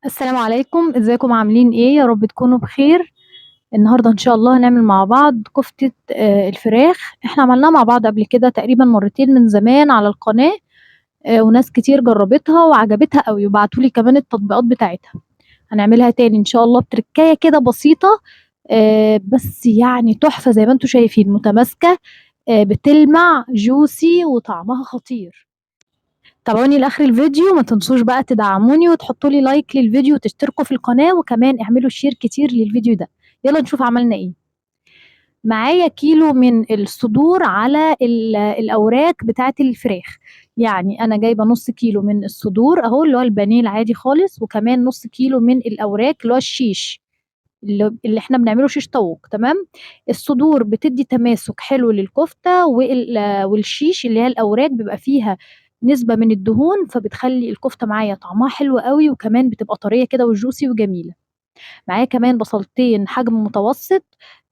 السلام عليكم، ازيكم عاملين ايه؟ يا رب تكونوا بخير. النهارده ان شاء الله هنعمل مع بعض كفتة الفراخ. احنا عملناها مع بعض قبل كده تقريبا مرتين من زمان على القناة. وناس كتير جربتها وعجبتها قوي وبعتولي كمان التطبيقات بتاعتها. هنعملها تاني ان شاء الله بتركاية كده بسيطة. بس يعني تحفة زي ما انتم شايفين متماسكة. بتلمع جوسي وطعمها خطير. تابعوني لاخر الفيديو، ما تنسوش بقى تدعموني وتحطوا لي لايك للفيديو وتشتركوا في القناة وكمان اعملوا شير كتير للفيديو ده. يلا نشوف عملنا ايه. معايا كيلو من الصدور على الاوراق بتاعه الفراخ. يعني انا جايبه نص كيلو من الصدور اهو اللي هو البانيه العادي خالص، وكمان نص كيلو من الاوراق اللي هو الشيش، اللي احنا بنعمله شيش طاووق. تمام. الصدور بتدي تماسك حلو للكفتة، والشيش اللي هي الأوراق بيبقى فيها نسبة من الدهون، فبتخلي الكفتة معايا طعمها حلو قوي وكمان بتبقى طرية كده وجوسي وجميلة. معايا كمان بصلتين حجم متوسط.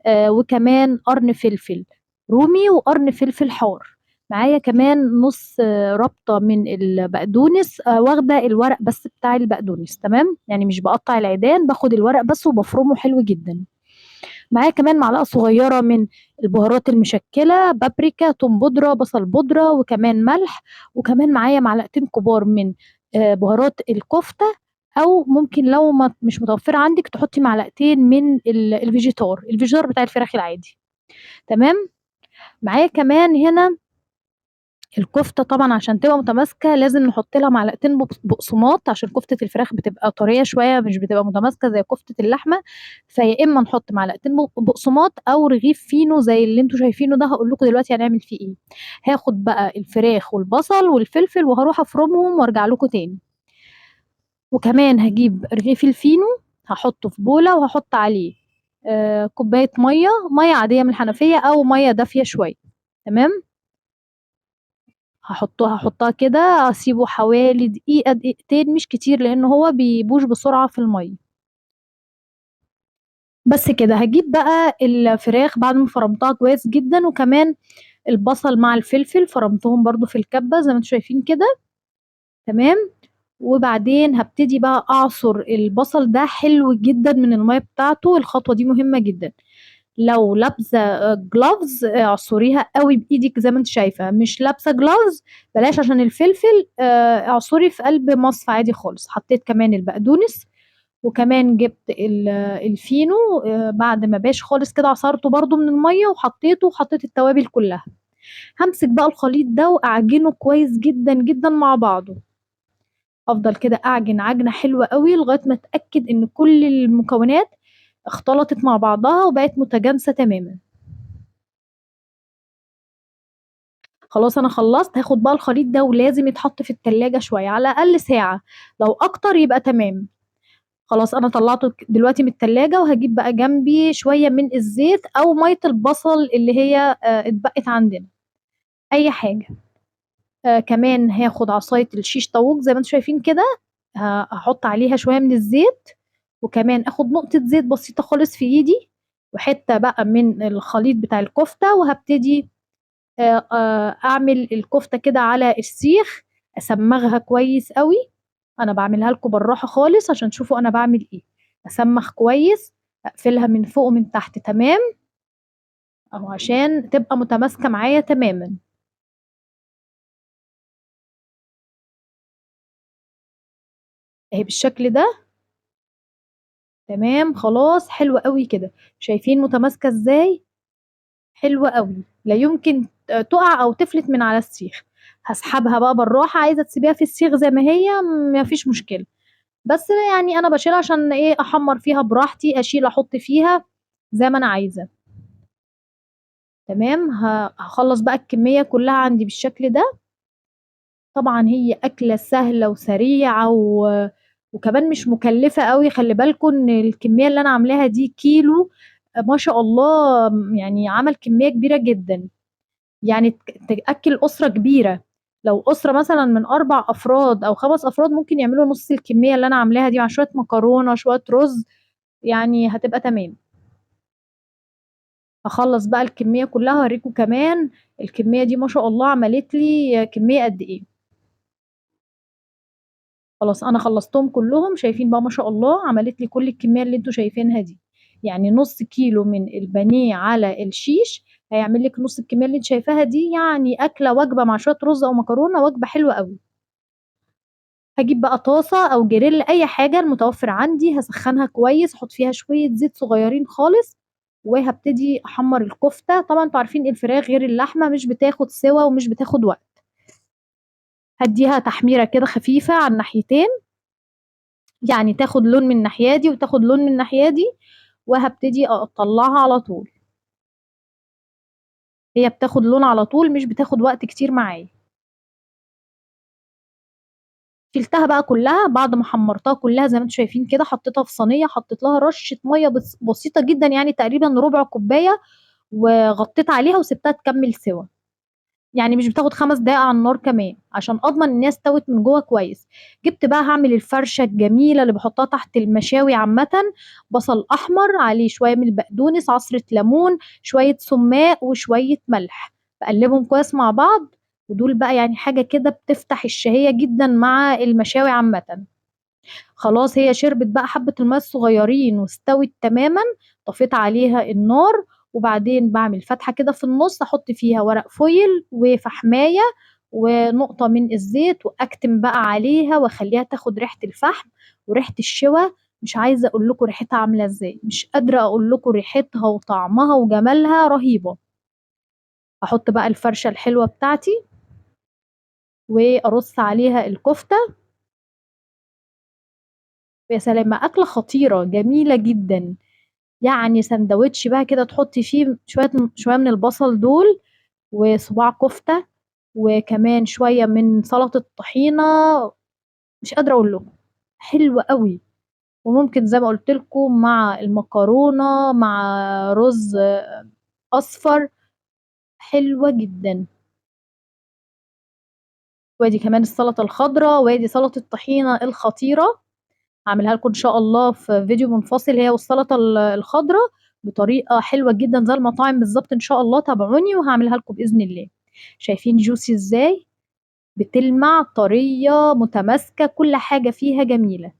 وكمان قرن فلفل رومي وقرن فلفل حار. معايا كمان نص ربطة من البقدونس، واخدة الورق بس بتاع البقدونس. تمام، يعني مش بقطع العيدان، باخد الورق بس وبفرمه حلو جدا. معايا كمان معلقة صغيرة من البهارات المشكلة، بابريكا، توم بودرة، بصل بودرة، وكمان ملح. وكمان معايا معلقتين كبار من بهارات الكفتة. او ممكن لو ما مش متوفرة عندك تحطي معلقتين من الفيجيتار بتاع الفراخ العادي. تمام. معايا كمان هنا الكفتة طبعا عشان تبقى متماسكة لازم نحط لها معلقتين بقسماط، عشان كفتة الفراخ بتبقى طرية شوية مش بتبقى متماسكة زي كفتة اللحمة. فيا إما نحط معلقتين بقسماط أو رغيف فينو زي اللي انتوا شايفينه ده. هقول لكم دلوقتي هنعمل فيه ايه. هاخد بقى الفراخ والبصل والفلفل وهروح أفرمهم وارجع لكم تاني. وكمان هجيب رغيف الفينو، هحطه في بولة وهحط عليه كوباية مية عادية من الحنفية أو مية دافية شوية. تمام. هحطها كده، اسيبه حوالي دقيقة دقيقتين مش كتير لان هو بيبوش بسرعة في المية. بس كده هجيب بقى الفراخ بعد ما فرمتها كويس جدا، وكمان البصل مع الفلفل فرمتهم برضو في الكبة زي ما انتم شايفين كده. تمام. وبعدين هبتدي بقى اعصر البصل ده حلو جدا من المية بتاعته. الخطوة دي مهمة جدا. لو لابسه جلوفز اعصريها قوي بايدك زي ما انت شايفه. مش لابسه جلوفز بلاش عشان الفلفل. اعصري في قلب مصفى عادي خالص. حطيت كمان البقدونس وكمان جبت الفينو. بعد ما باش خالص كده عصرته برضو من الميه وحطيته وحطيت التوابل كلها. همسك بقى الخليط ده واعجنه كويس جدا جدا مع بعضه. افضل كده اعجن عجنه حلوه قوي لغايه ما اتاكد ان كل المكونات اختلطت مع بعضها وبقت متجانسه تماما. خلاص انا خلصت. هاخد بقى الخليط ده ولازم يتحط في التلاجة شوية على الاقل ساعة. لو اكتر يبقى تمام. خلاص انا طلعته دلوقتي من التلاجة، وهجيب بقى جنبي شوية من الزيت او مية البصل اللي هي اتبقت عندنا، اي حاجة. كمان هاخد عصاية الشيش طاووق زي ما انتم شايفين كده. هحط عليها شوية من الزيت، وكمان اخد نقطة زيت بسيطة خالص في ايدي، وحتة بقى من الخليط بتاع الكفتة، وهبتدي اعمل الكفته كده على السيخ، اسمغها كويس قوي. انا بعملها لكم بالراحه خالص عشان تشوفوا انا بعمل ايه. اسمخ كويس، اقفلها من فوق ومن تحت. تمام. اهو عشان تبقى متماسكه معايا تماما. اهي بالشكل ده. تمام خلاص حلوه قوي كده. شايفين متماسكه ازاي؟ حلوه قوي، لا يمكن تقع او تفلت من على السيخ. هسحبها بقى بالراحه. عايزه تسيبيها في السيخ زي ما هي مفيش مشكله. بس يعني انا بشيلها عشان ايه؟ احمر فيها براحتي، اشيل احط فيها زي ما انا عايزه. تمام. هخلص بقى الكميه كلها عندي بالشكل ده. طبعا هي اكله سهله وسريعه وكمان مش مكلفه قوي. خلي بالكم ان الكميه اللي انا عاملاها دي كيلو. ما شاء الله، يعني عمل كميه كبيره جدا. يعني تاكل اسره كبيره. لو اسره مثلا من 4 افراد او 5 افراد ممكن يعملوا نص الكميه اللي انا عاملاها دي مع شويه مكرونه شويه رز. يعني هتبقى تمام. هخلص بقى الكمية كلها هوريكم كمان. الكمية دي ما شاء الله عملت لي كمية قد ايه. خلاص أنا خلّصتهم كلّهم، شايفين بقى ما شاء الله عملت لي كل الكمية اللي أنتم شايفينها دي، يعني نُص كيلو من البانيه على الشيش هيعمل لِك نُص الكمية اللي أنتِ شايفاها دي، يعني أكلة وجبة مع شوية رز أو مكرونة وجبة حلوة أوي. هاجيب بقى طاسة أو جريل أي حاجة المتوفر عندي، هاسخّنها كويس، أحط فيها شوية زيت صغيّرين خالص، وهابتدي أحمّر الكفتة، طبعًا أنتم عارفين الفراخ غير اللحمة مش بتاخد سِوَى ومش بتاخد وقت، هادّيها تحميرة كده خفيفة على الناحيتين، يعني تاخد لون من الناحية دي وتاخد لون من الناحية دي، وهابتدي أطلّعها على طول، هي بتاخد لون على طول مش بتاخد وقت كتير معايا. شِلتها بقى كلّها بعد ما حمّرتها كلّها زي ما أنتم شايفين كده، حطيتها في صينية، حطيت لها رشة مَيّة بسيطة جدًا يعني تقريبًا ربع كوباية، وغطّيت عليها وسِبتها تكمّل سِوَى، يعني مش بتاخد 5 دقايق على النار كمان، عشان أضمن إن هي استوت من جوّه كويس. جِبت بقى هاعمل الفرشة الجميلة اللي باحطها تحت المشاوي عامةً، بصل أحمر، عليه شوية من البقدونس، عصرة ليمون، شوية سُمّاق، وشوية ملح، باقلّبهم كويس مع بعض، ودول بقى يعني حاجة كده بتفتح الشهية جدًا مع المشاوي عامةً. خلاص هي شربت بقى حبة المَيّة الصغيّرين واستوت تمامًا، طفيت عليها النار، وبعدين باعمل فتحة كده في النُص أحط فيها ورق فويل وفحماية ونقطة من الزيت، وأكتم بقى عليها وأخلّيها تاخد ريحة الفحم وريحة الشِوَى، مش عايزة أقول لكم ريحتها عاملة إزاي، مش قادرة أقول لكم ريحتها وطعمها وجمالها رهيبة. أحط بقى الفرشة الحلوة بتاعتي وأرُص عليها الكفتة، ويا سلام! أكلة خطيرة جميلة جدًا. يعني ساندوتش بقى كده تحطي فيه شوية من البصل دول، وصباع كفتة، وكمان شوية من سلطة طحينة، مش قادرة أقول لكم، حلوة أوي، وممكن زي ما قُلت لكم مع المكرونة، مع رز أصفر، حلوة جدًا. وآدي كمان السلطة الخضرا، وآدي سلطة الطحينة الخطيرة. هاعملها لكم إن شاء الله في فيديو منفصل هي والسلطة الخضرا بطريقة حلوة جدًا زي المطاعم بالضبط إن شاء الله، تابعوني وهاعملها لكم بإذن الله. شايفين juicy إزاي؟ بتلمع، طرية، متماسكة، كل حاجة فيها جميلة.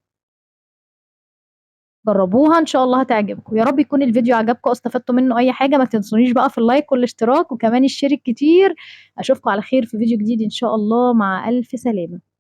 جربوها إن شاء الله هتعجبكم. يا رب يكون الفيديو عجبكم أو استفدتوا منه أي حاجة، ما تنسونيش بقى في اللايك والاشتراك وكمان الشير الكتير. أشوفكم على خير في فيديو جديد إن شاء الله، مع ألف سلامة.